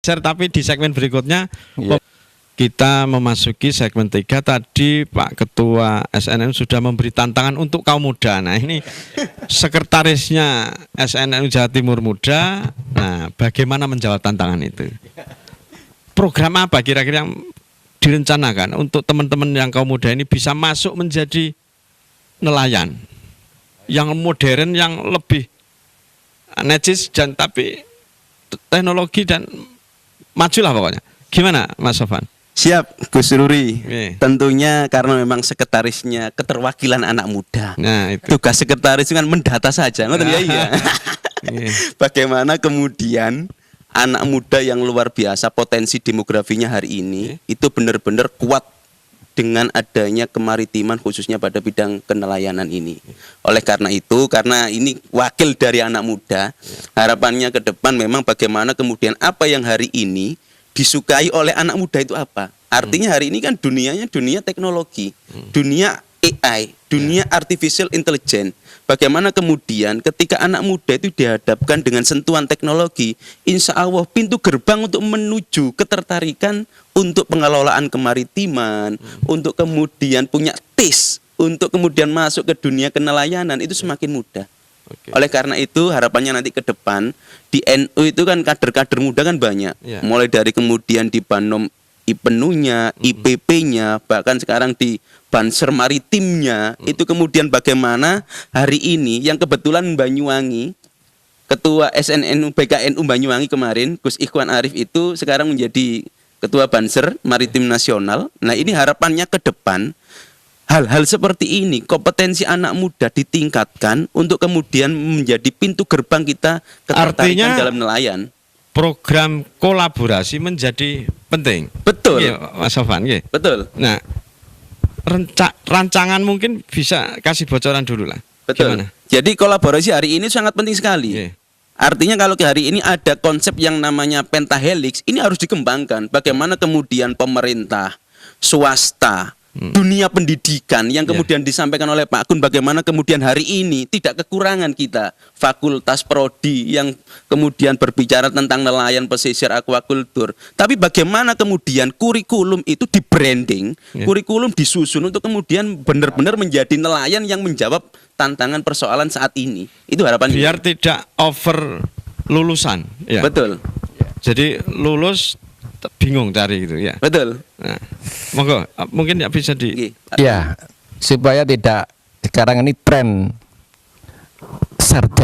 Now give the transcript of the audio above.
share, tapi di segmen berikutnya Yeah. kita memasuki segmen 3. Tadi Pak Ketua SNNU sudah memberi tantangan untuk kaum muda. Nah, ini sekretarisnya SNNU Jawa Timur Muda. Nah, bagaimana menjawab tantangan itu? Program apa kira-kira yang direncanakan untuk teman-teman yang kaum muda ini bisa masuk menjadi nelayan yang modern, yang lebih necis dan tapi teknologi dan majulah pokoknya. Gimana Mas Sofan? Siap, Gus Ruri. Oke. Tentunya karena memang sekretarisnya keterwakilan anak muda. Nah, itu. Tugas sekretaris itu kan mendata saja, ngoten ya iya. Iya. Bagaimana kemudian anak muda yang luar biasa potensi demografinya hari ini itu benar-benar kuat dengan adanya kemaritiman khususnya pada bidang kenelayanan ini. Oleh karena itu, karena ini wakil dari anak muda, harapannya ke depan memang bagaimana kemudian apa yang hari ini disukai oleh anak muda itu apa? Artinya hari ini kan dunianya dunia teknologi, dunia AI, dunia artificial intelligence. Bagaimana kemudian ketika anak muda itu dihadapkan dengan sentuhan teknologi, insya Allah pintu gerbang untuk menuju ketertarikan untuk pengelolaan kemaritiman, untuk kemudian punya taste, untuk kemudian masuk ke dunia kenelayanan itu semakin mudah. Oke. Oleh karena itu harapannya nanti ke depan di NU itu kan kader-kader muda kan banyak. Ya. Mulai dari kemudian di Banom IPENU-nya, IPP-nya, bahkan sekarang di Banser Maritimnya, itu kemudian bagaimana hari ini yang kebetulan Banyuwangi, Ketua SNNU BKNU Banyuwangi kemarin, Gus Ikhwan Arif itu sekarang menjadi Ketua Banser Maritim Nasional. Nah ini harapannya ke depan, hal-hal seperti ini, kompetensi anak muda ditingkatkan untuk kemudian menjadi pintu gerbang kita ketertarikan Artinya dalam nelayan. Program kolaborasi menjadi penting. Betul, Iya, Mas Sofan, nggih. betul, Nah, rancangan mungkin bisa kasih bocoran dulu lah. betul. Gimana? Jadi kolaborasi hari ini sangat penting sekali. Iya. Artinya kalau hari ini ada konsep yang namanya pentahelix, ini harus dikembangkan. Bagaimana kemudian pemerintah, swasta, dunia pendidikan yang kemudian disampaikan oleh Pak Gun, bagaimana kemudian hari ini tidak kekurangan kita fakultas prodi yang kemudian berbicara tentang nelayan, pesisir, aquacultur. Tapi bagaimana kemudian kurikulum itu di branding, kurikulum disusun untuk kemudian benar-benar menjadi nelayan yang menjawab tantangan persoalan saat ini. Itu harapannya. Biar tidak over lulusan. Ya. Betul. Jadi lulus bingung cari gitu ya. Betul. Nah, monggo mungkin ya bisa di Nggih. Ya, supaya tidak sekarang ini tren sarjana